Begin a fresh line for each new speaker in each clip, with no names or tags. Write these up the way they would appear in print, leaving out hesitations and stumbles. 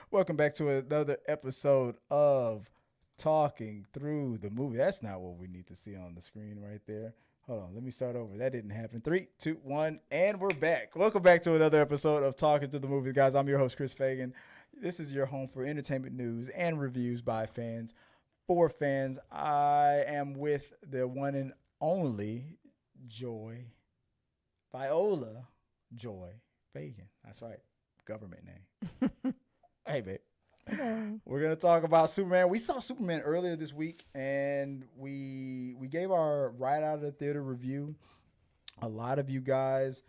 Welcome back to another episode of Talking Through the Movie. That's not what we need to see on the screen right there. Hold on, let me start over. That didn't happen. 3, 2, 1, and we're back. Welcome back to another episode of Talking Through the Movie, guys. I'm your host, Chris Fagan. This is your home for entertainment news and reviews by fans for fans. I am with the one and only Viola Joy Fagan. That's right. Government name. Hey, babe. We're gonna talk about Superman. We saw Superman earlier this week, and we gave our right out of the theater review. A lot of you guys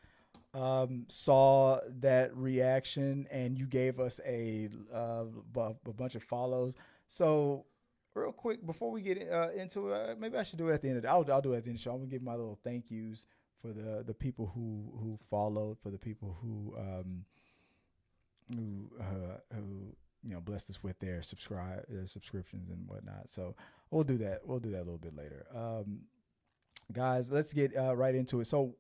saw that reaction, and you gave us a bunch of follows. So, real quick before we get into it, maybe I should do it at the end of the. I'll do it at the end of the show. I'm gonna give my little thank yous for the people who followed, for the people who blessed us with their subscriptions and whatnot. So we'll do that. We'll do that a little bit later. Guys, let's get right into it. So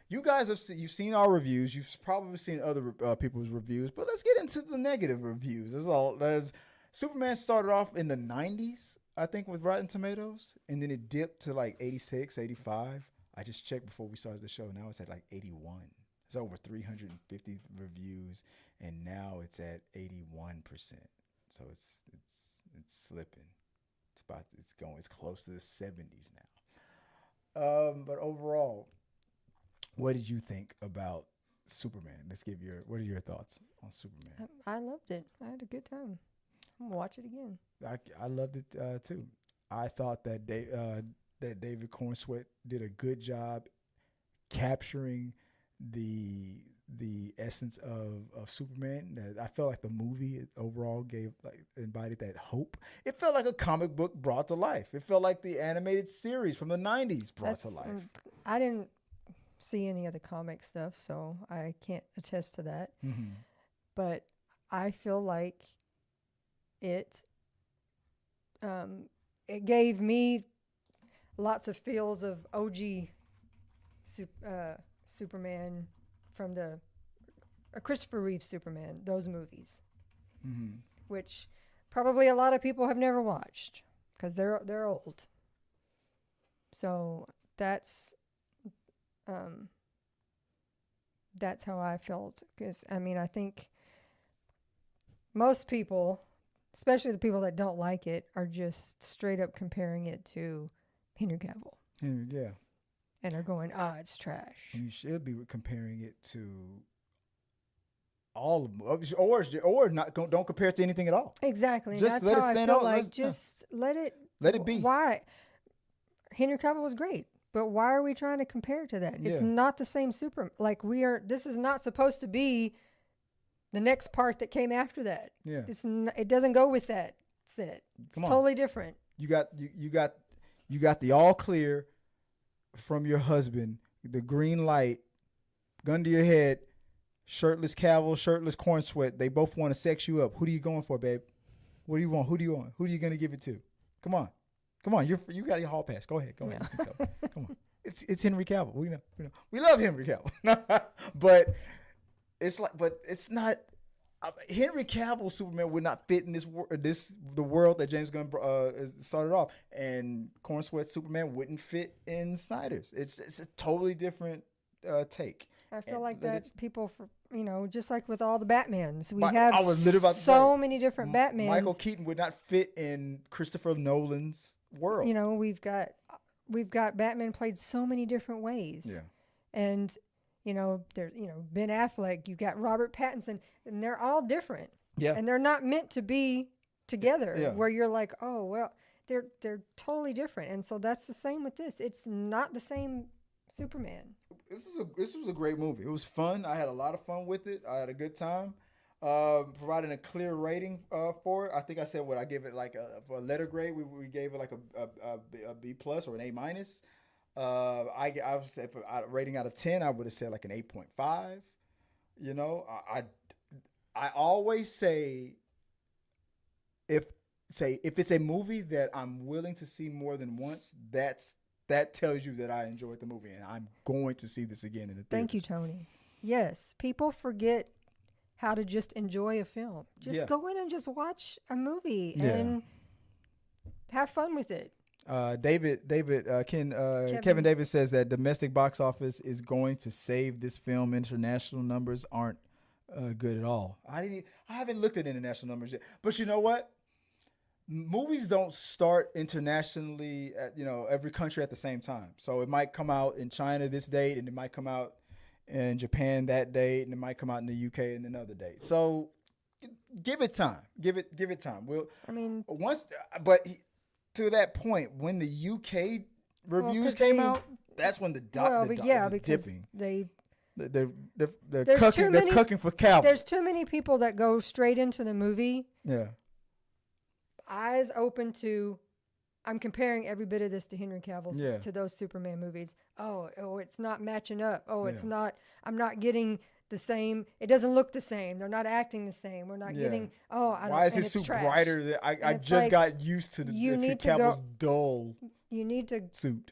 you guys you've seen our reviews. You've probably seen other people's reviews, but let's get into the negative reviews. There's Superman started off in the 90s, I think, with Rotten Tomatoes, and then it dipped to like 86, 85. I just checked before we started the show. Now it's at like 81. It's over 350 reviews, and now it's at 81%. So it's slipping. It's close to the 70s now. But overall, what did you think about Superman? What are your thoughts on Superman?
I loved it. I had a good time. I'm gonna watch it again.
I loved it too. I thought that David Cornsweet did a good job capturing the essence of Superman. That I felt like the movie overall embodied that hope. It felt like a comic book brought to life. It felt like the animated series from the 90s brought to life.
I didn't see any of the comic stuff, so I can't attest to that. Mm-hmm. But I feel like it gave me lots of feels of OG Superman from the Christopher Reeve Superman, those movies, mm-hmm. which probably a lot of people have never watched because they're old. So that's how I felt. Because I think most people, especially the people that don't like it, are just straight up comparing it to Henry Cavill.
Yeah.
And are going, it's trash.
You should be comparing it to all of them, or not. Don't compare it to anything at all.
Exactly.
Just
that's
let
how
it stand
I feel
out.
Like just let it
be.
Why? Henry Cavill was great, but why are we trying to compare it to that? Yeah. It's not the same Superman. Like this is not supposed to be the next part that came after that.
Yeah.
It doesn't go with that. It's totally different.
You got the all clear from your husband, the green light, gun to your head, shirtless Cavill, shirtless Cornsweet. They both want to sex you up. Who are you going for, babe? What do you want? Who do you want? Who are you going to give it to? Come on. You got your hall pass. Go ahead.
Yeah.
You can tell. Come on. It's Henry Cavill. We know. We love Henry Cavill. But it's not. Henry Cavill Superman would not fit in the world that James Gunn started off, and Cornsweet Superman wouldn't fit in Snyder's. It's a totally different take.
I feel like that people, just like with all the Batmans, we have so many different Batmans.
Michael Keaton would not fit in Christopher Nolan's world.
We've got Batman played so many different ways.
Yeah,
and. There's, Ben Affleck, you got Robert Pattinson, and they're all different.
Yeah.
And they're not meant to be together.
Yeah.
Where you're like, oh, well, they're totally different. And so that's the same with this. It's not the same Superman.
This was a great movie. It was fun. I had a lot of fun with it. I had a good time. Providing a clear rating for it. I think I said I gave it like a letter grade. We gave it like a B plus or an A minus. I would say for rating out of 10, I would have said like an 8.5. I always say if it's a movie that I'm willing to see more than once, that tells you that I enjoyed the movie and I'm going to see this again in the theaters.
Thank you, Tony. Yes, people forget how to just enjoy a film. Just go in and just watch a movie and have fun with it.
Kevin David says that domestic box office is going to save this film. International numbers aren't good at all. I haven't looked at international numbers yet, but you know what? Movies don't start internationally at every country at the same time. So it might come out in China this date, and it might come out in Japan that date, and it might come out in the UK in another date. So give it time. Give it time. To that point, when the UK reviews came out, that's when the dipping. They're cooking for Cavill.
There's too many people that go straight into the movie.
Yeah.
Eyes open to, I'm comparing every bit of this to Henry Cavill's, to those Superman movies. Oh, it's not matching up. Oh, it's not, I'm not getting the same. It doesn't look the same. They're not acting the same. We're not getting,
why is his suit brighter? I just got used to Cavill's dull
You need to
suit.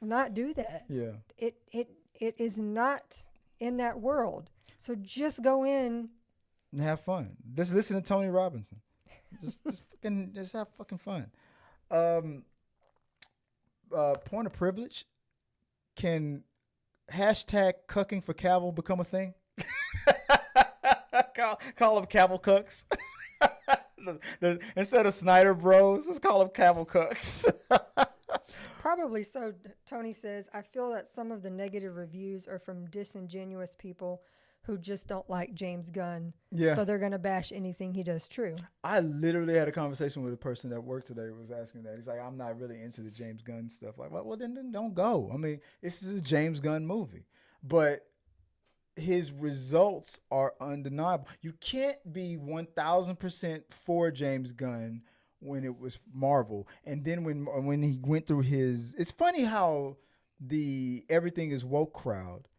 Not do that.
Yeah.
It is not in that world. So just go in
and have fun. Just listen to Tony Robinson. Just have fucking fun. Point of privilege. Can hashtag cucking for Cavill become a thing? call them Cavill cucks. Instead of Snyder Bros, let's call them Cavill cucks.
Probably so. Tony says, I feel that some of the negative reviews are from disingenuous people who just don't like James Gunn. Yeah. So they're going to bash anything he does true.
I literally had a conversation with a person at work today who was asking that. He's like, I'm not really into the James Gunn stuff. Like, well, then don't go. I mean, this is a James Gunn movie. But his results are undeniable. You can't be 1,000% for James Gunn when it was Marvel. And then when he went through it's funny how the everything is woke crowd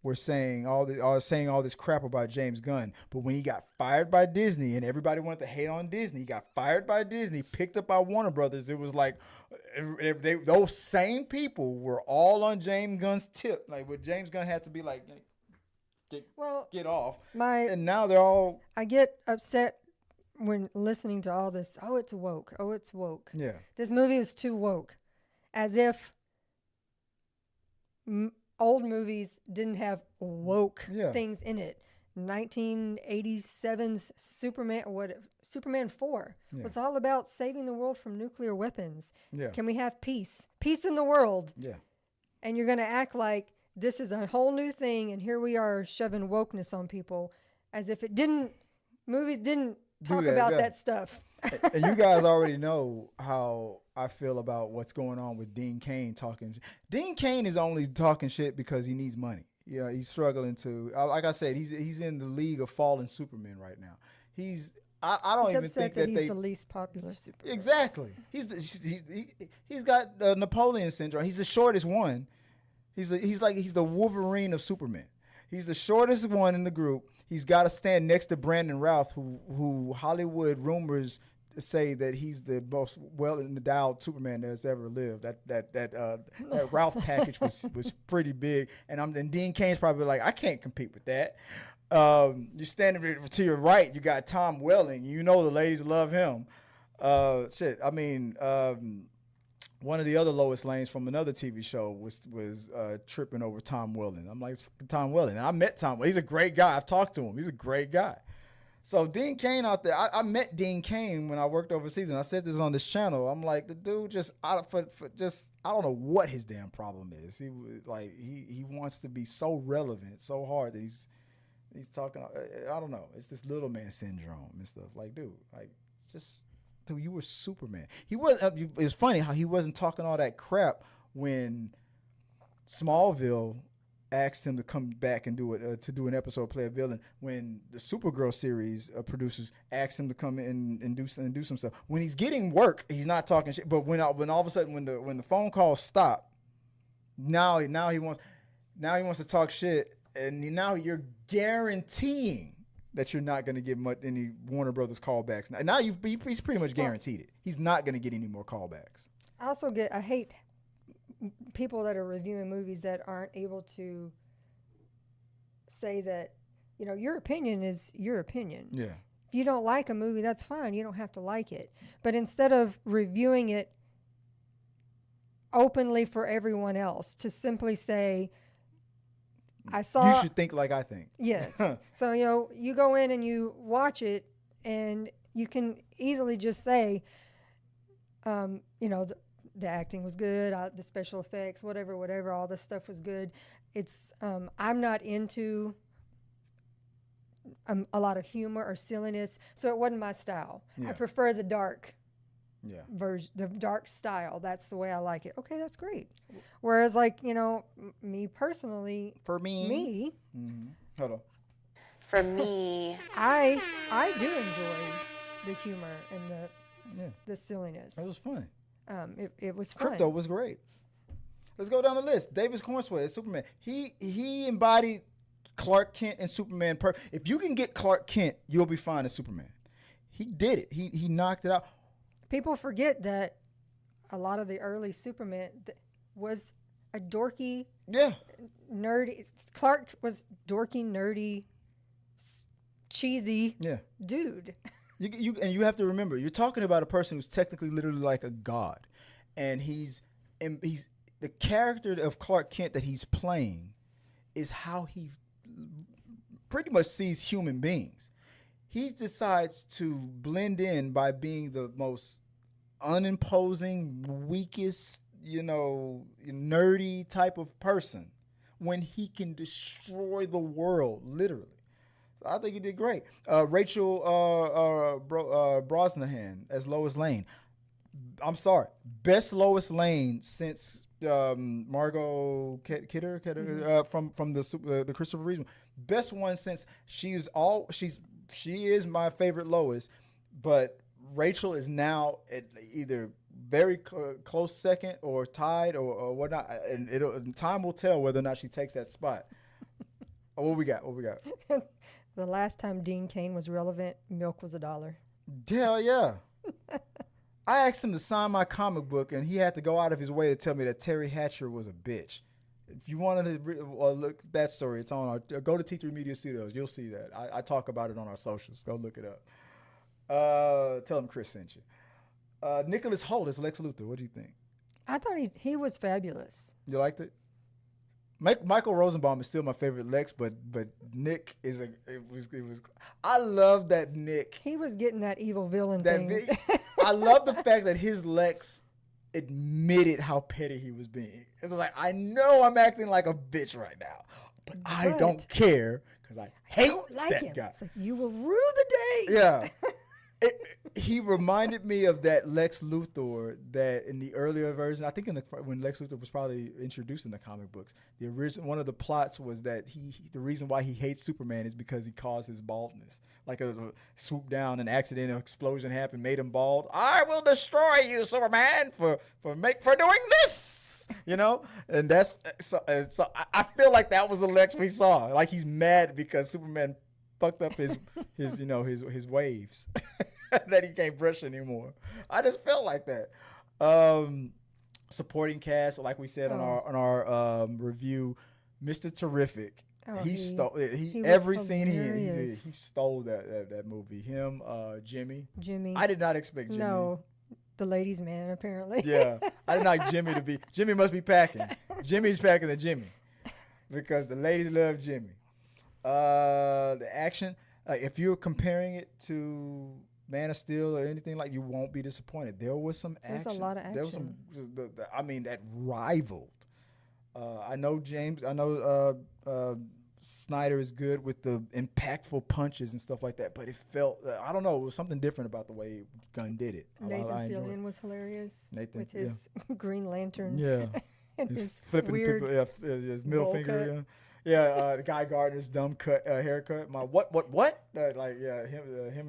were saying all this crap about James Gunn, but when he got fired by Disney and everybody wanted to hate on Disney, he got fired by Disney, picked up by Warner Brothers. It was like those same people were all on James Gunn's tip. Like, what James Gunn had to be like, get off. And now they're all.
I get upset when listening to all this. Oh, it's woke. Oh, it's woke.
Yeah.
This movie is too woke, as if old movies didn't have woke things in it. 1987's Superman 4 was all about saving the world from nuclear weapons.
Yeah.
Can we have peace? Peace in the world.
Yeah.
And you're going to act like this is a whole new thing, and here we are shoving wokeness on people as if movies didn't talk about that stuff.
And you guys already know how I feel about what's going on with Dean Cain talking. Dean Cain is only talking shit because he needs money. Yeah, he's struggling to. Like I said, he's in the league of fallen Supermen right now. I don't even think that
he's the least popular Superman.
Exactly. He's got Napoleon syndrome. He's the shortest one. He's the Wolverine of Superman. He's the shortest one in the group. He's got to stand next to Brandon Routh, who Hollywood rumors say that he's the most well-endowed Superman that's ever lived. That Routh package was pretty big, and Dean Cain's probably like, I can't compete with that. You're standing to your right. You got Tom Welling. You know the ladies love him. One of the other Lois Lanes from another TV show was tripping over Tom Welling. I'm like, Tom Welling. And I met Tom. He's a great guy. I've talked to him. He's a great guy. So Dean Cain out there, I met Dean Cain when I worked overseas, and I said this on this channel. I'm like, the dude I don't know what his damn problem is. He wants to be so relevant, so hard that he's talking. I don't know. It's this little man syndrome and stuff. Like, dude, dude, you were Superman. It's funny how he wasn't talking all that crap when Smallville asked him to come back and do an episode, play a villain. When the Supergirl series producers asked him to come in and do some stuff. When he's getting work, he's not talking shit. But when all of a sudden when the phone calls stop, now he wants to talk shit, and now you're guaranteeing that you're not going to get any Warner Brothers callbacks. Now he's pretty much guaranteed it. He's not going to get any more callbacks.
I hate people that are reviewing movies that aren't able to say that your opinion is your opinion.
Yeah.
If you don't like a movie, that's fine. You don't have to like it. But instead of reviewing it openly for everyone else, to simply say, I saw...
You should think like I think.
Yes. So, you go in and you watch it, and you can easily just say, the acting was good, the special effects, whatever, all this stuff was good. It's, I'm not into a lot of humor or silliness, so it wasn't my style.
Yeah.
I prefer the dark
version,
the dark style. That's the way I like it. Okay, that's great. Whereas, like, me personally,
Mm-hmm. Hold on.
For me,
I do enjoy the humor and the silliness.
It was fun.
It was fun.
Crypto was great. Let's go down the list. Davis Cornsway as Superman. He embodied Clark Kent and Superman. If you can get Clark Kent, you'll be fine as Superman. He did it. He knocked it out.
People forget that a lot of the early Superman was a dorky, nerdy. Clark was dorky, nerdy, cheesy dude.
You have to remember, you're talking about a person who's technically literally like a god, and he's the character of Clark Kent that he's playing is how he pretty much sees human beings. He decides to blend in by being the most unimposing, weakest, nerdy type of person when he can destroy the world, literally. I think he did great. Rachel Brosnahan as Lois Lane. I'm sorry, best Lois Lane since Margot Kidder from the Christopher Reeve. Best one since she is my favorite Lois, but Rachel is now at either very close second or tied or whatnot, and time will tell whether or not she takes that spot. What we got?
The last time Dean Cain was relevant, milk was $1.
Hell yeah. I asked him to sign my comic book, and he had to go out of his way to tell me that Terry Hatcher was a bitch. If you wanted to look at that story, it's on go to T3 Media Studios. You'll see that. I talk about it on our socials. Go look it up. Tell him Chris sent you. Nicholas Hoult as Lex Luthor. What do you think?
I thought he was fabulous.
You liked it? Michael Rosenbaum is still my favorite Lex, but Nick it was. I love that Nick.
He was getting that evil villain thing.
I love the fact that his Lex admitted how petty he was being. It's like, I know I'm acting like a bitch right now, but I don't care because I hate that guy.
It's like, you will rue the day.
Yeah. He reminded me of that Lex Luthor that in the earlier version, I think when Lex Luthor was probably introduced in the comic books, the original one of the plots was that the reason why he hates Superman is because he caused his baldness. Like a swoop down, an accidental explosion happened, made him bald. I will destroy you, Superman, for doing this. And that's so I feel like that was the Lex we saw. Like he's mad because Superman fucked up his waves that he can't brush anymore. I just felt like that. Supporting cast, like we said on our review, Mr. Terrific. He stole every scene he stole that movie. Him, Jimmy. I did not expect Jimmy.
No, the ladies' man apparently.
Yeah, I did not Jimmy to be. Jimmy must be packing. Jimmy's packing the Jimmy because the ladies love Jimmy. The action, if you're comparing it to Man of Steel or anything like, you won't be disappointed. There was some action.
There's a lot of action.
There was some, that rivaled. I know Snyder is good with the impactful punches and stuff like that, but it felt, I don't know, it was something different about the way Gunn did it.
Nathan Fillion was hilarious with his Green Lantern.
Yeah.
And his
flipping
weird
people, his middle finger. Yeah, Guy Gardner's dumb haircut. Him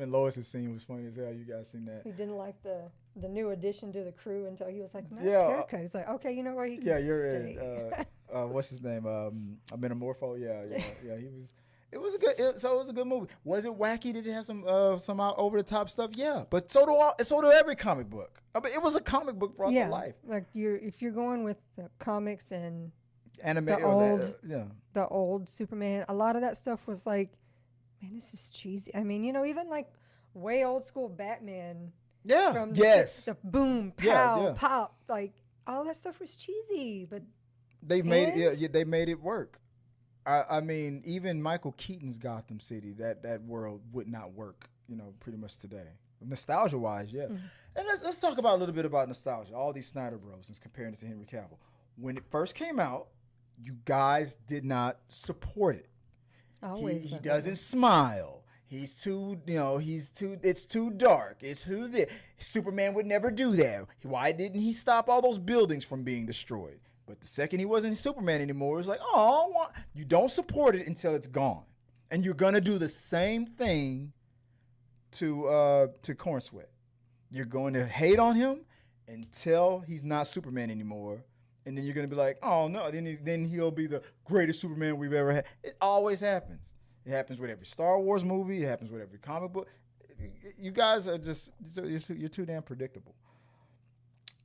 and Lois's scene was funny as hell. You guys seen that?
He didn't like the new addition to the crew until he was like, nice haircut. He's like, okay, you know what? He can stay.
What's his name? Metamorpho. Yeah. He was. It was a good. It was a good movie. Was it wacky? Did it have some over the top stuff? Yeah, but so do every comic book. I mean, it was a comic book brought to life.
Like if you're going with the comics and
anime,
the old Superman, a lot of that stuff was like Man, this is cheesy. I mean, even like way old school Batman.
Yeah.
From
Yes.
the boom, pow, pop, like all that stuff was cheesy, but
they made it. Yeah, they made it work. I mean, even Michael Keaton's Gotham City, that world would not work. Pretty much today, nostalgia wise, yeah. Mm-hmm. And let's talk about a little bit about nostalgia. All these Snyder Bros. And comparing it to Henry Cavill. When it first came out, you guys did not support it.
Always.
He doesn't smile. He's too, it's too dark. It's who this. Superman would never do that. Why didn't he stop all those buildings from being destroyed? But the second he wasn't Superman anymore, it's like, you don't support it until it's gone. And you're going to do the same thing to Corn Sweat. You're going to hate on him until he's not Superman anymore. And then you're going to be like, oh, no, then he'll be the greatest Superman we've ever had. It always happens. It happens with every Star Wars movie. It happens with every comic book. You guys are just, you're too damn predictable.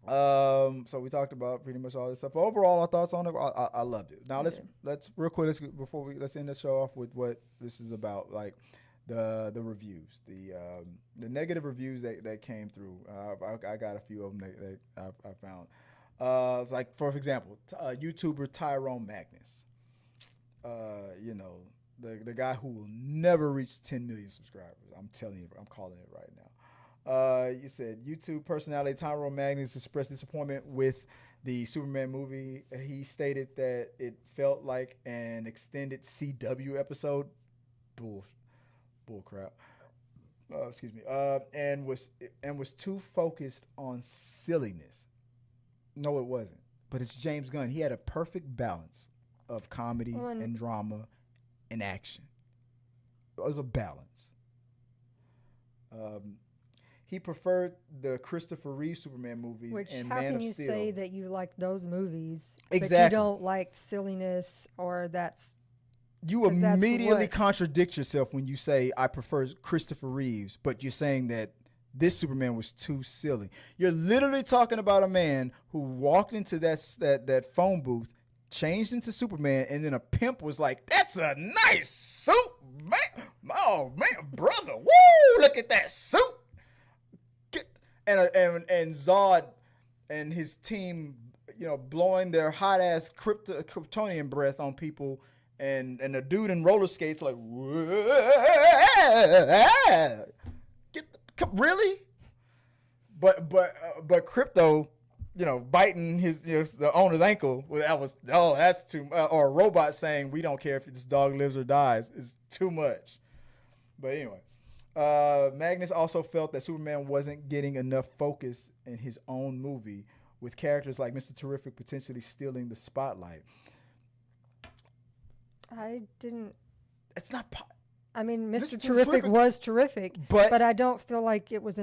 So we talked about pretty much all this stuff. Overall, our thoughts on it, I loved it. Now let's real quick, let's end the show off with what this is about, like the reviews, the negative reviews that came through. I got a few of them that I found. Like for example, YouTuber Tyrone Magnus. The guy who will never reach 10 million subscribers. I'm telling you, I'm calling it right now. You said YouTube personality Tyrone Magnus expressed disappointment with the Superman movie. He stated that it felt like an extended CW episode. Bull crap. Excuse me. And was too focused on silliness. No, it wasn't. But it's James Gunn. He had a perfect balance of comedy and drama and action. It was a balance. He preferred the Christopher Reeve Superman movies and
how
Man
can
of
you
Steel.
say that you like those movies,
exactly.
but you don't like silliness or
You immediately contradict yourself when you say, I prefer Christopher Reeves, but you're saying that this Superman was too silly. You're literally talking about a man who walked into that phone booth, changed into Superman, and then a pimp was like, that's a nice suit, man. Oh, man, brother. Woo, look at that suit. And Zod and his team, blowing their hot-ass Kryptonian breath on people, and the dude in roller skates like, really? But Crypto, biting his the owner's ankle. That's too much. Or a robot saying, we don't care if this dog lives or dies, is too much. But anyway, Magnus also felt that Superman wasn't getting enough focus in his own movie, with characters like Mr. Terrific potentially stealing the spotlight.
I didn't.
It's not.
I mean, Mr. Terrific was terrific, but I don't feel like it was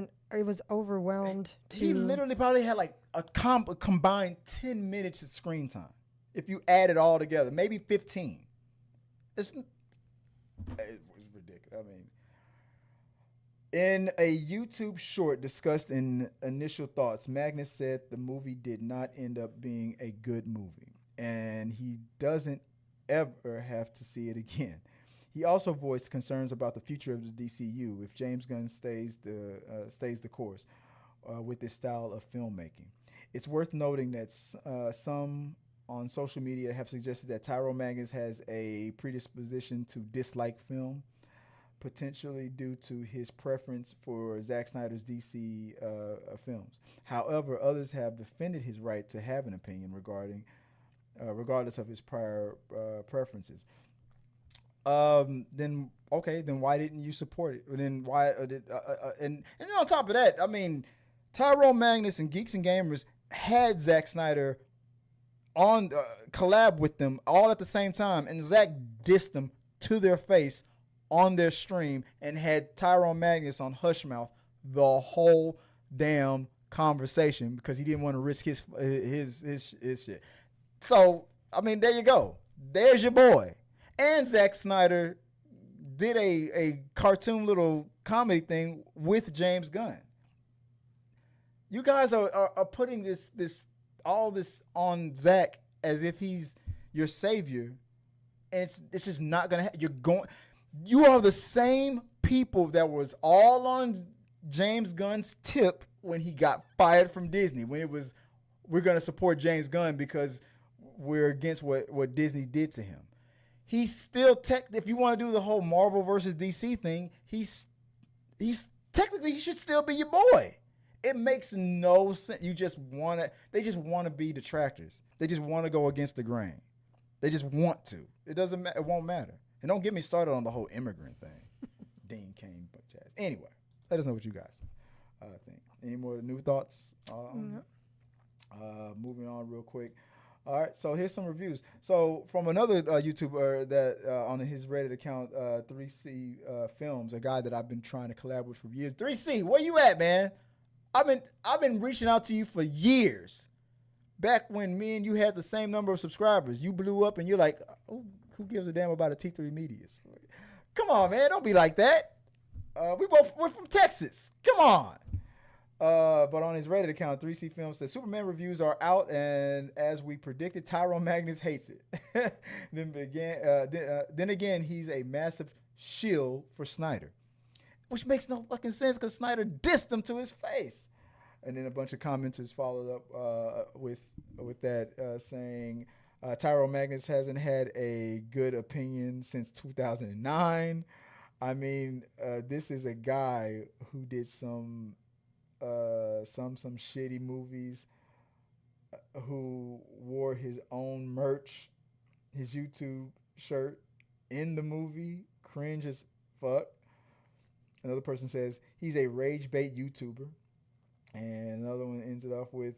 overwhelmed.
He literally probably had like a combined 10 minutes of screen time. If you add it all together, maybe 15. It was ridiculous. I mean, in a YouTube short discussed in initial thoughts, Magnus said the movie did not end up being a good movie, and he doesn't ever have to see it again. He also voiced concerns about the future of the DCU if James Gunn stays the course with this style of filmmaking. It's worth noting that some on social media have suggested that Tyrone Magnus has a predisposition to dislike film, potentially due to his preference for Zack Snyder's DC films. However, others have defended his right to have an opinion regardless of his prior preferences. Then why didn't you support it? Then why and on top of that, I mean, Tyrone Magnus and Geeks and Gamers had Zack Snyder on collab with them all at the same time, and Zack dissed them to their face on their stream and had Tyrone Magnus on Hushmouth the whole damn conversation because he didn't want to risk his shit. So, I mean, there you go. There's your boy. And Zack Snyder did a cartoon little comedy thing with James Gunn. You guys are putting all this on Zack as if he's your savior, and it's just not gonna happen. You are the same people that was all on James Gunn's tip when he got fired from Disney, when it was, we're going to support James Gunn because we're against what Disney did to him. He's still if you want to do the whole Marvel versus DC thing, he's technically, he should still be your boy. It makes no sense. They just want to be detractors. They just want to go against the grain. They just want to. It doesn't matter. It won't matter. And don't get me started on the whole immigrant thing. Dean Cain, but jazz. Anyway, let us know what you guys think. Any more new thoughts? Moving on real quick. All right, so here's some reviews. So from another YouTuber that on his Reddit account, 3C Films, a guy that I've been trying to collab with for years. 3C, where you at, man? I've been reaching out to you for years. Back when me and you had the same number of subscribers, you blew up and you're like, oh, who gives a damn about a T3 Medias? Come on, man, don't be like that. We're from Texas. Come on. But on his Reddit account, 3C Films says Superman reviews are out, and as we predicted, Tyrone Magnus hates it. Then again, he's a massive shield for Snyder, which makes no fucking sense because Snyder dissed him to his face. And then a bunch of commenters followed up with that saying Tyrone Magnus hasn't had a good opinion since 2009. I mean, this is a guy who did some shitty movies, who wore his own merch, his YouTube shirt in the movie, cringe as fuck. Another person says he's a rage bait YouTuber, and another one ends it off with,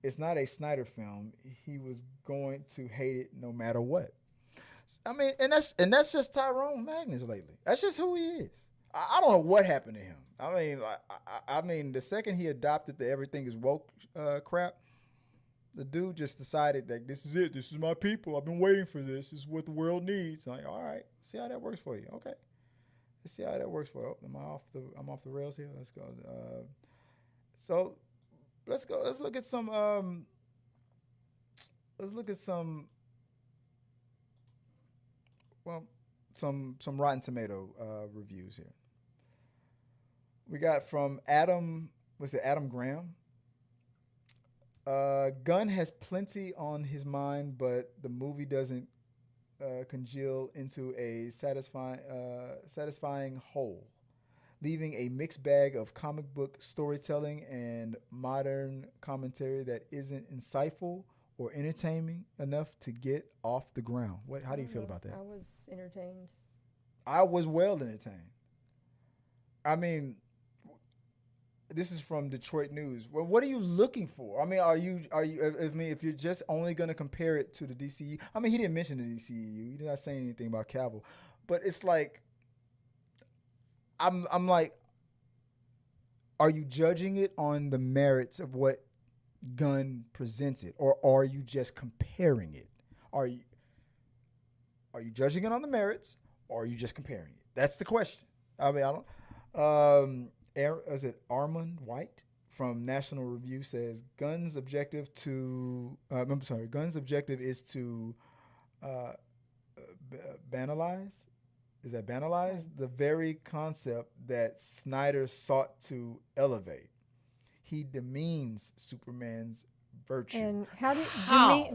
it's not a Snyder film. He was going to hate it no matter what. I mean, and that's just Tyrone Magnus lately. That's just who he is. I don't know what happened to him. I mean, the second he adopted the everything is woke crap, the dude just decided that this is it. This is my people. I've been waiting for this. This is what the world needs. I'm like, all right, see how that works for you. Okay, let's see how that works for you. I'm off the rails here. Let's go. So let's go. Let's look at some. Some Rotten Tomato reviews here. We got from Adam Graham. Gunn has plenty on his mind, but the movie doesn't congeal into a satisfying whole, leaving a mixed bag of comic book storytelling and modern commentary that isn't insightful or entertaining enough to get off the ground. How do you feel about that?
I was entertained. I
was well entertained. I mean, this is from Detroit News. Well, what are you looking for? I mean, if you're just only going to compare it to the DCU, I mean, he didn't mention the DCU. He did not say anything about Cavill, but it's like, I'm like, are you judging it on the merits of what Gunn presented, or are you just comparing it? Are you judging it on the merits, or are you just comparing it? That's the question. I mean, I don't. Is it Armand White from National Review says Gunn's objective is to banalize. Is that banalize the very concept that Snyder sought to elevate? He demeans Superman's virtue.
And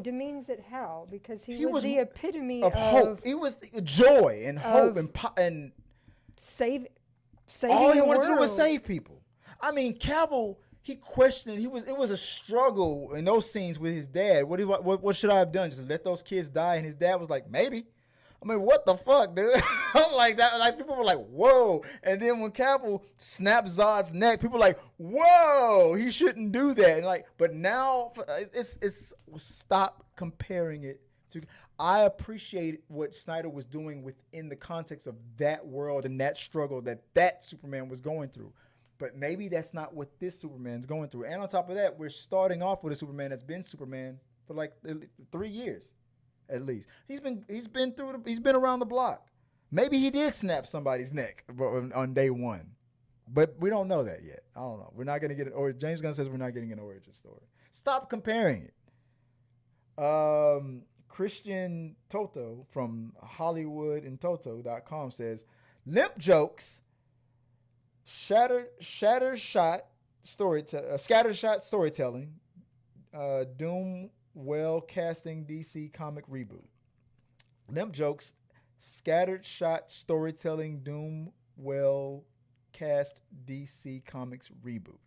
demeans it how? Because he was the epitome
of hope. He was joy and hope and
saving
all he
the
wanted
world.
to do was save people. I mean, Cavill, he questioned. It was a struggle in those scenes with his dad. What should I have done? Just let those kids die? And his dad was like, maybe. I mean, what the fuck, dude? I'm like that. Like, people were like, whoa. And then when Cavill snapped Zod's neck, people were like, whoa, he shouldn't do that. And like, but now it's stop comparing it to. I appreciate what Snyder was doing within the context of that world and that struggle that Superman was going through. But maybe that's not what this Superman's going through. And on top of that, we're starting off with a Superman that's been Superman for like 3 years. At least he's been around the block. Maybe he did snap somebody's neck on day one, but we don't know that yet. I don't know. We're not gonna get it. Or James Gunn says we're not getting an origin story. Stop comparing it. Christian Toto from HollywoodandToto.com says, limp jokes, scattered shot storytelling, doom well casting DC comic reboot. Limp jokes, scattered shot storytelling, doom well cast DC comics reboot.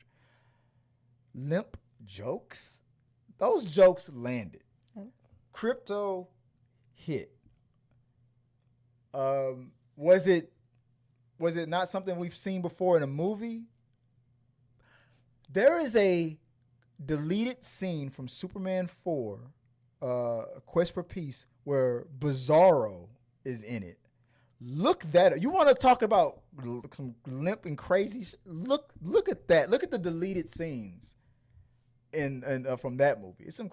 Limp jokes? Those jokes landed. Crypto hit. Was it not something we've seen before in a movie? There is a deleted scene from Superman 4, Quest for Peace, where Bizarro is in it. Look that up. You want to talk about some limp and crazy? Look at that. Look at the deleted scenes in from that movie. It's some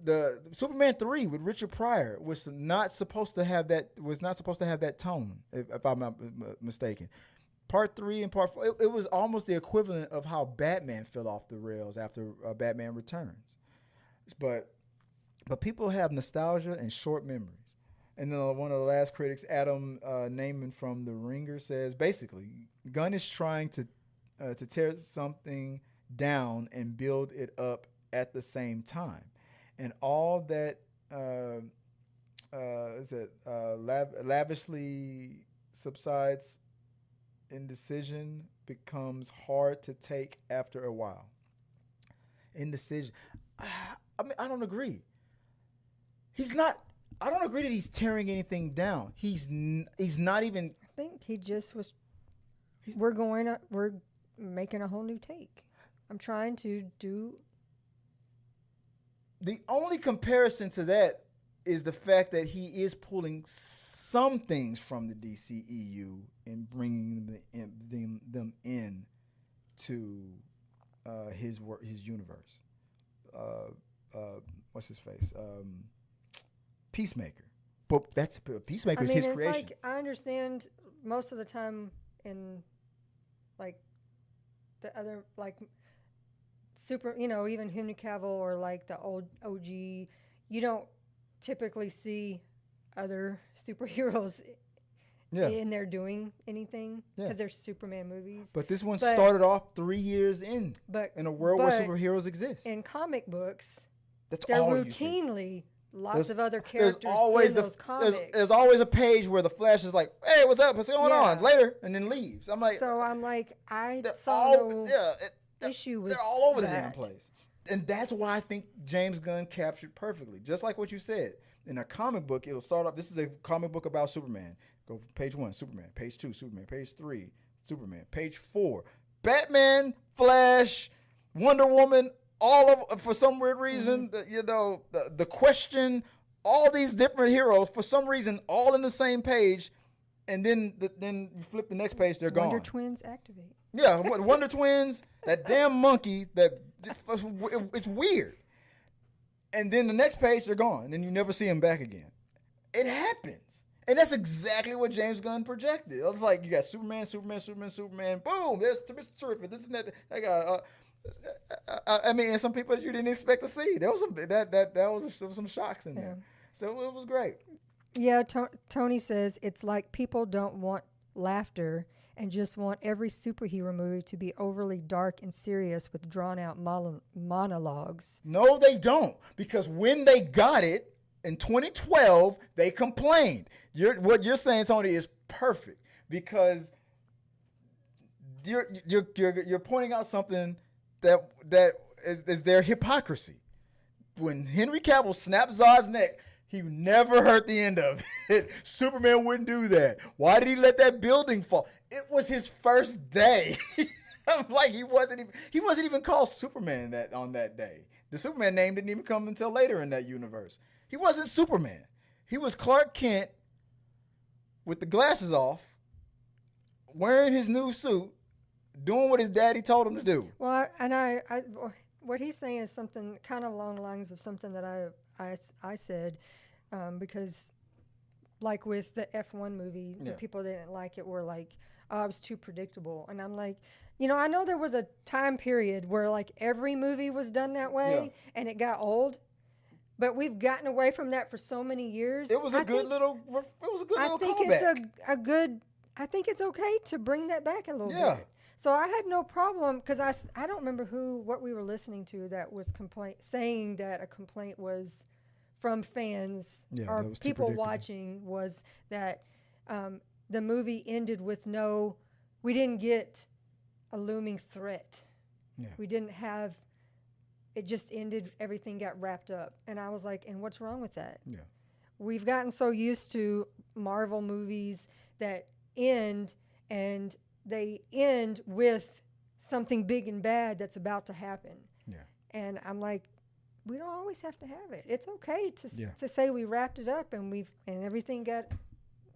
the Superman 3 with Richard Pryor was not supposed to have that tone, if I'm not mistaken. Part 3 and Part 4, it was almost the equivalent of how Batman fell off the rails after Batman Returns. But people have nostalgia and short memories. And then one of the last critics, Adam Naiman from The Ringer, says, basically, Gunn is trying to tear something down and build it up at the same time. And all that lavishly subsides, indecision becomes hard to take after a while. Indecision. I mean, I don't agree. I don't agree that he's tearing anything down. He's not even.
I think he just was. We're making a whole new take. I'm trying to do.
The only comparison to that is the fact that he is pulling some things from the DCEU and bringing them in to his universe. What's his face? Peacemaker. But that's Peacemaker is his creation.
Like, I understand most of the time in like the other like super, even Henry Cavill or like the old OG, you don't typically see other superheroes in there doing anything because they're Superman movies.
But this one started off 3 years in a world where superheroes exist.
In comic books,
that's
they're
all
routinely lots of other characters
in those comics. There's always a page where the Flash is like, "Hey, what's up? What's going on?" Later, and then leaves. I'm like,
I saw no issue with
they're all over the damn place, and that's why I think James Gunn captured perfectly. Just like what you said, in a comic book, it'll start off. This is a comic book about Superman. Go page 1, Superman. Page 2, Superman. Page 3, Superman. Page 4, Batman, Flash, Wonder Woman. All of, for some weird reason, the Question, all these different heroes, for some reason, all in the same page, and then you flip the next page, they're gone.
Wonder Twins activate.
Yeah, Wonder Twins, that damn monkey, it's weird. And then the next page, they're gone, and then you never see them back again. It happens. And that's exactly what James Gunn projected. It was like, you got Superman, boom, there's Mr. Terrific, this and that. They got... I mean, and some people that you didn't expect to see. There was there was some shocks in there, so it was great.
Yeah, Tony says it's like people don't want laughter and just want every superhero movie to be overly dark and serious with drawn out monologues.
No, they don't, because when they got it in 2012, they complained. What you're saying, Tony, is perfect, because you're pointing out something that is their hypocrisy. When Henry Cavill snapped Zod's neck, he never heard the end of it. Superman wouldn't do that. Why did he let that building fall? It was his first day. I'm like, he wasn't even called Superman on that day. The Superman name didn't even come until later in that universe. He wasn't Superman. He was Clark Kent with the glasses off, wearing his new suit, doing what his daddy told him to do.
Well, and what he's saying is something kind of along the lines of something that I said, because like with the F1 movie, the people that didn't like it were like, oh, it was too predictable. And I'm like, I know there was a time period where like every movie was done that way and it got old, But we've gotten away from that for so many years.
It was a good little callback.
I think it's okay to bring that back a little
Yeah.
bit. So I had no problem because I don't remember what we were listening to that was saying that a complaint was from fans or people watching was that the movie ended with we didn't get a looming threat.
Yeah.
We didn't have, it just ended, everything got wrapped up. And I was like, and what's wrong with that?
Yeah.
We've gotten so used to Marvel movies that end and they end with something big and bad that's about to happen.
Yeah.
And I'm like, we don't always have to have it. It's okay to say we wrapped it up and everything got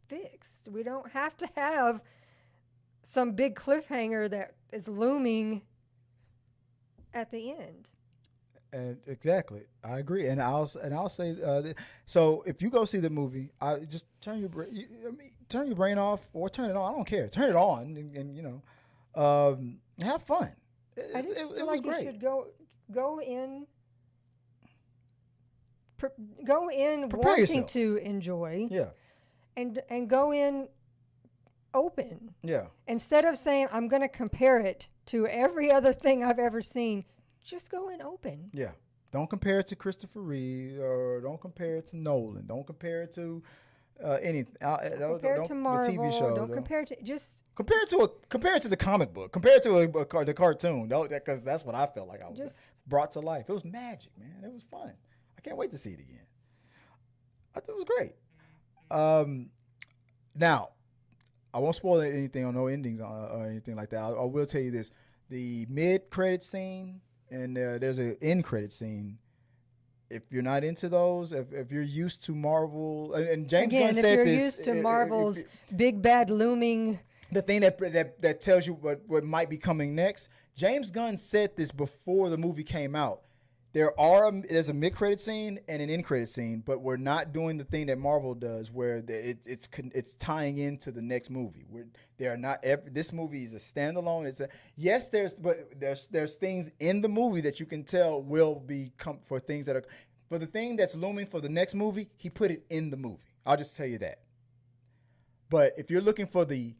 fixed. We don't have to have some big cliffhanger that is looming at the end.
And exactly, I agree. And I'll say so. If you go see the movie, I just turn your brain off or turn it on. I don't care. Turn it on and have fun.
I just feel like you should go in
Prepare
wanting
yourself
to enjoy.
Yeah.
And go in open.
Yeah.
Instead of saying I'm going to compare it to every other thing I've ever seen, just go in open.
Yeah. Don't compare it to Christopher Reeve or don't compare it to Nolan. Don't compare it to anything.
Compare it to Marvel.
The TV show.
Don't compare it to just
compare it to the comic book. Compare it to the cartoon. Because that's what I felt like I was brought to life. It was magic, man. It was fun. I can't wait to see it again. I thought it was great. Now, I won't spoil anything on no endings or anything like that. I will tell you this: the mid-credit scene and there's an end-credit scene. If you're not into those, if you're used to Marvel, and James Gunn said this,
if you're used to Marvel's big bad looming,
the thing that tells you what might be coming next. James Gunn said this before the movie came out. There's a mid-credit scene and an end-credit scene, but we're not doing the thing that Marvel does, where it's tying into the next movie. This movie is a standalone. There's things in the movie that you can tell will be for things that are for the thing that's looming for the next movie. He put it in the movie. I'll just tell you that. But if you're looking for the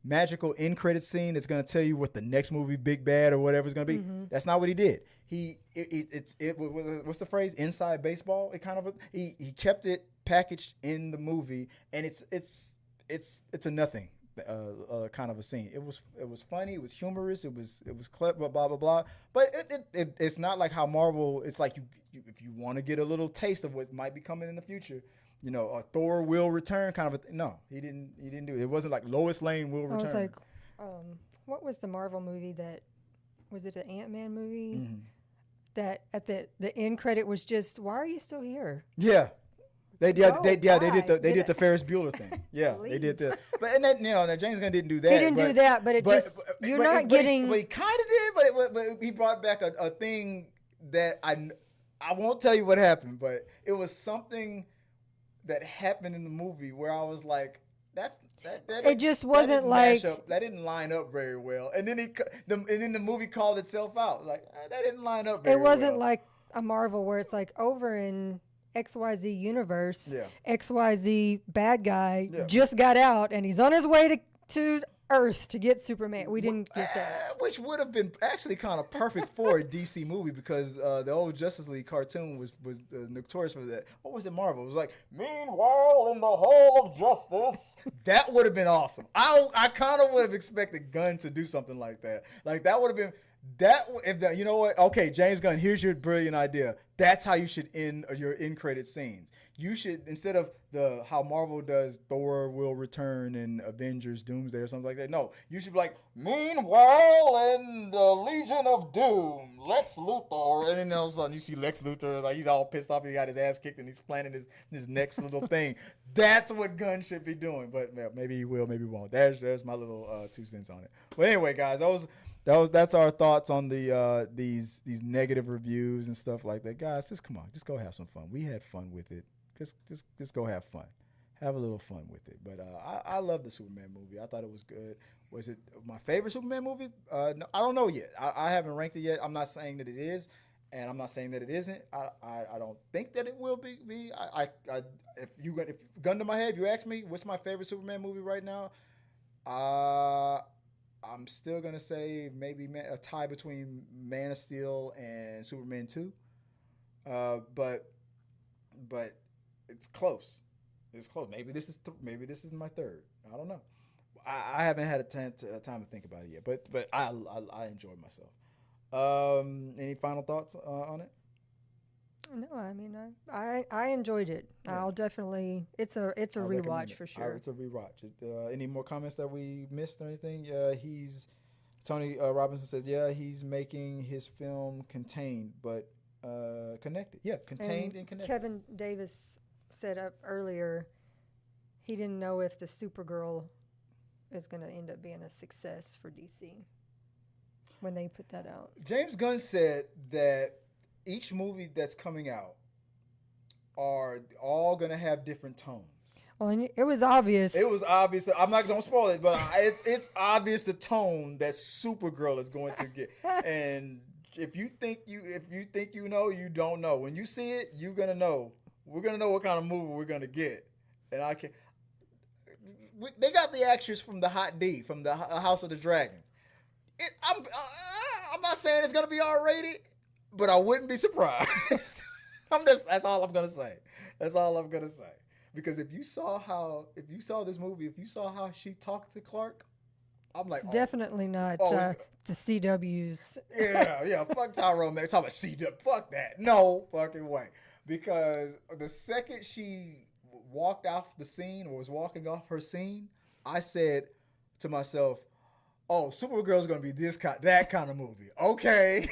magical end credit scene that's going to tell you what the next movie, big bad or whatever is going to be, that's not what he did. What's the phrase? Inside baseball. He kept it packaged in the movie, and it's a nothing kind of a scene. It was funny. It was humorous. It was clever. Blah blah blah. But it's not like how Marvel. It's like you if you want to get a little taste of what might be coming in the future. A Thor will return kind of a no, he didn't do it. It wasn't like Lois Lane will return.
I was like, what was the Marvel movie was it an Ant-Man movie? Mm-hmm. That at the end credit was just, why are you still here?
Yeah. They did the Ferris Bueller thing. Yeah, they did the. But and that James Gunn didn't do that.
He didn't do that, but you're not getting.
But he kind of did. But he brought back a thing that I won't tell you what happened, but it was something that happened in the movie where I was like, that
it just wasn't like
that didn't line up very well. And then the movie called itself out. Like that didn't line up very well.
It wasn't like a Marvel where it's like over in XYZ universe, XYZ bad guy just got out and he's on his way to Earth to get Superman. We didn't get that.
Which would have been actually kind of perfect for a DC movie because the old Justice League cartoon was notorious for that. What was it, Marvel? It was like, meanwhile in the Hall of Justice. That would have been awesome. I kind of would have expected Gunn to do something like that. Like that would have been you know what? Okay, James Gunn, here's your brilliant idea. That's how you should end your end credit scenes. You should, instead of how Marvel does Thor will return and Avengers Doomsday or something like that. No, you should be like, meanwhile in the Legion of Doom, Lex Luthor, and then all of a sudden you see Lex Luthor like he's all pissed off, he got his ass kicked and he's planning his next little thing. That's what Gunn should be doing, but maybe he will, maybe he won't. There's my little 2 cents on it. But anyway, guys, that's our thoughts on these negative reviews and stuff like that. Guys, just come on, just go have some fun. We had fun with it. Just go have fun. Have a little fun with it. But I love the Superman movie. I thought it was good. Was it my favorite Superman movie? No, I don't know yet. I haven't ranked it yet. I'm not saying that it is. And I'm not saying that it isn't. I don't think that it will be. If gun to my head, if you ask me what's my favorite Superman movie right now, I'm still gonna say maybe a tie between Man of Steel and Superman 2. But it's close. It's close. Maybe this is my third. I don't know. I haven't had a time to think about it yet. But I enjoyed myself. Any final thoughts on it?
No, I mean I enjoyed it.
Yeah.
I'll definitely. It's a rewatch for sure.
It's a rewatch. Any more comments that we missed or anything? Tony Robinson says, yeah, he's making his film contained but connected. Yeah, contained and connected.
Kevin Davis said up earlier he didn't know if the Supergirl is going to end up being a success for DC when they put that out.
James Gunn said that each movie that's coming out are all going to have different tones.
Well, and it was obvious.
It was obvious. I'm not going to spoil it, but it's obvious the tone that Supergirl is going to get. And if you think you know, you don't know. When you see it, you're going to know. We're going to know what kind of movie we're going to get. And they got the actors from the Hot D, from the House of the Dragons. I'm not saying it's going to be R-rated, but I wouldn't be surprised. That's all I'm going to say. That's all I'm going to say. Because if you saw this movie, if you saw how she talked to Clark, I'm like,
it's definitely not the CW's.
Yeah. Fuck Tyrone Magnus. Talking about CW. Fuck that. No fucking way. Because the second she walked off the scene or was walking off her scene, I said to myself, oh, Supergirl's gonna be that kind of movie. Okay.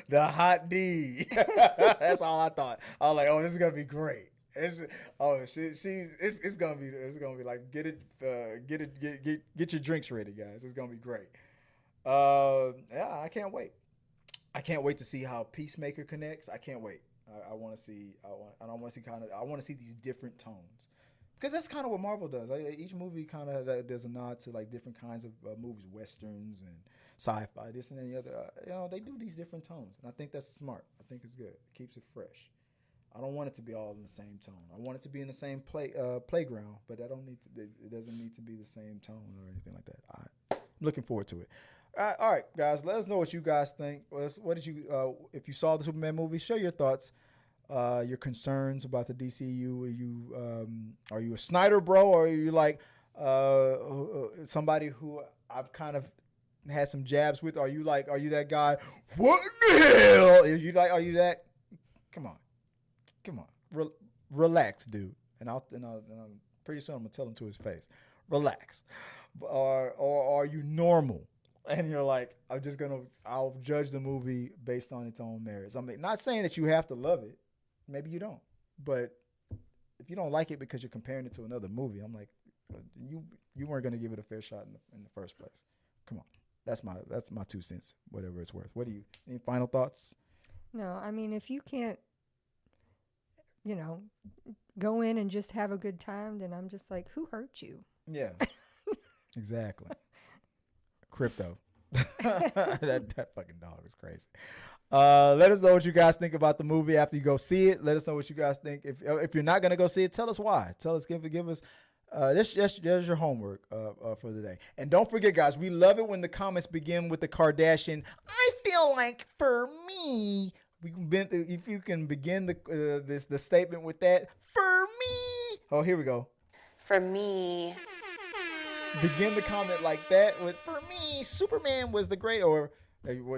The Hot D. That's all I thought. I was like, oh, this is gonna be great. It's gonna be like get your drinks ready, guys. It's gonna be great. Yeah, I can't wait. I can't wait to see how Peacemaker connects. I can't wait. I want to see. I want to see these different tones. Because that's kind of what Marvel does. Each movie kind of there's a nod to like different kinds of movies, westerns and sci-fi, this and the other. They do these different tones, and I think that's smart. I think it's good. It keeps it fresh. I don't want it to be all in the same tone. I want it to be in the same playground, but it doesn't need to be the same tone or anything like that. I'm looking forward to it. All right, guys, let us know what you guys think. What did you if you saw the Superman movie? Share your thoughts. Your concerns about the DCU. Are you a Snyder bro, or are you like somebody who I've kind of had some jabs with? Are you that guy? What in the hell? Are you that? Come on, relax, dude. And I'm pretty soon I'm gonna tell him to his face, relax. Or are you normal? And you're like, I'll judge the movie based on its own merits. I mean, not saying that you have to love it. Maybe you don't. But if you don't like it because you're comparing it to another movie, I'm like, you weren't going to give it a fair shot in the first place. Come on. That's my 2 cents, whatever it's worth. Any final thoughts?
No, I mean, if you can't, go in and just have a good time, then I'm just like, who hurt you?
Yeah. Exactly. Crypto. that fucking dog is crazy. Let us know what you guys think about the movie after you go see it. Let us know what you guys think. If you're not gonna go see it, tell us why. Give us. There's your homework for the day. And don't forget, guys, we love it when the comments begin with the Kardashian. I feel like for me, if you can begin the statement with that. For me. Oh, here we go.
For me.
Begin the comment like that with, for me, Superman was the great, or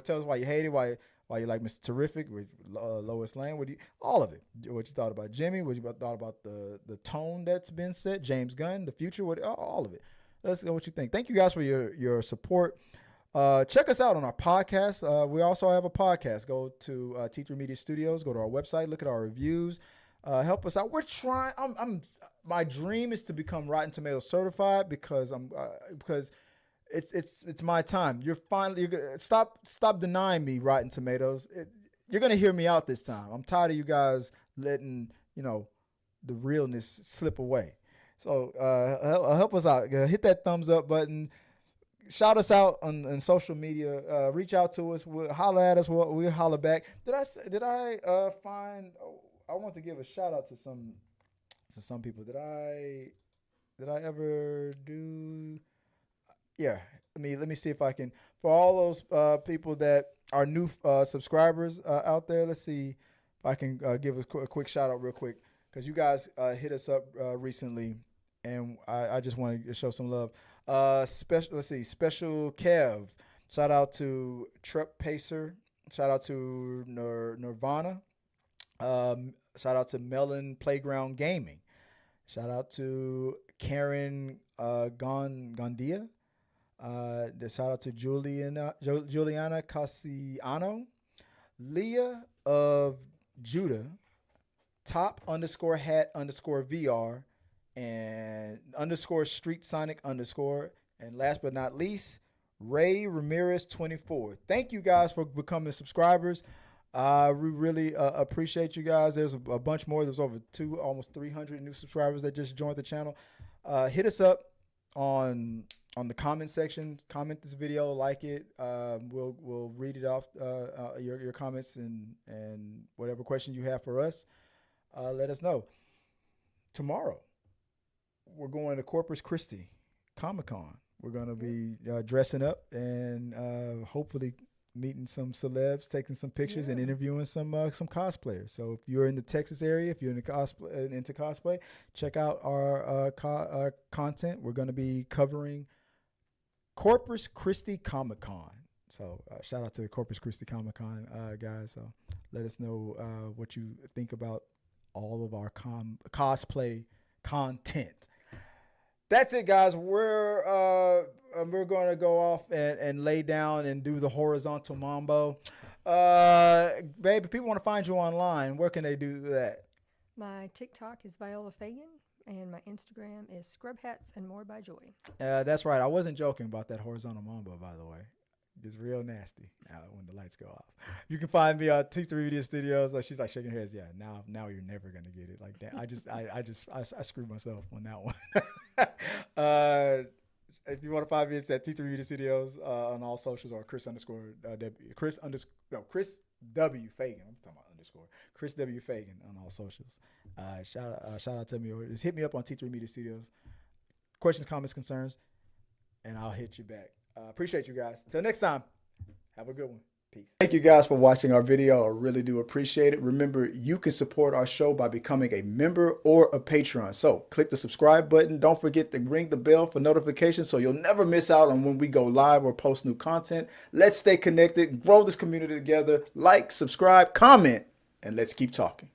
tell us why you hate it, why you like Mr. Terrific with Lois Lane, all of it. What you thought about Jimmy, what you thought about the tone that's been set, James Gunn, the future, all of it. Let's know what you think. Thank you guys for your support. Check us out on our podcast. We also have a podcast. Go to T3 Media Studios, go to our website, look at our reviews. Help us out. We're trying. My dream is to become Rotten Tomatoes certified because it's my time. You're stop denying me Rotten Tomatoes. You're gonna hear me out this time. I'm tired of you guys letting the realness slip away. So help us out. Hit that thumbs up button. shout us out on social media. Reach out to us. We'll holler at us. We'll holler back. Did I find? Oh, I want to give a shout out to some people. Did I ever do? Yeah. Let me see if I can. For all those people that are new subscribers out there, let's see if I can give us a quick shout out real quick, because you guys hit us up recently, and I just want to show some love. Special Kev. Shout out to Truck Pacer. Shout out to Nirvana. Shout out to Melon Playground Gaming. Shout out to Karen Gondia. Shout out to Juliana Cassiano. Leah of Judah. Top_hat_VR. And _Street Sonic_. And last but not least, Ray Ramirez 24. Thank you guys for becoming subscribers. We really appreciate you guys. There's a bunch more. There's over almost 300 new subscribers that just joined the channel. Hit us up on the comment section. Comment this video, like it. We'll read it off your comments and whatever questions you have for us. Let us know. Tomorrow, we're going to Corpus Christi Comic-Con. We're going to be dressing up and hopefully meeting some celebs, taking some pictures, and interviewing some cosplayers. So if you're in the Texas area, if you're into cosplay, check out our content. We're going to be covering Corpus Christi Comic-Con. So shout out to the Corpus Christi Comic-Con guys. So let us know what you think about all of our cosplay content. That's it, guys. We're going to go off and lay down and do the horizontal mambo. Babe, if people want to find you online, where can they do that?
My TikTok is Viola Fagan, and my Instagram is Scrub Hats and More by Joy.
That's right. I wasn't joking about that horizontal mambo, by the way. It's real nasty when the lights go off. You can find me on T3 Media Studios. She's like shaking her head. Yeah, now you're never gonna get it. Like that. I screwed myself on that one. If you want to find me, it's at T3 Media Studios on all socials, or Chris W Fagan. I'm talking about underscore Chris W Fagan on all socials. Shout out to me, or just hit me up on T3 Media Studios. Questions, comments, concerns, and I'll hit you back. Appreciate you guys. Till next time, have a good one. Peace. Thank you guys for watching our video. I really do appreciate it. Remember, you can support our show by becoming a member or a patron. So click the subscribe button. Don't forget to ring the bell for notifications so you'll never miss out on when we go live or post new content. Let's stay connected, grow this community together. Like, subscribe, comment, and let's keep talking.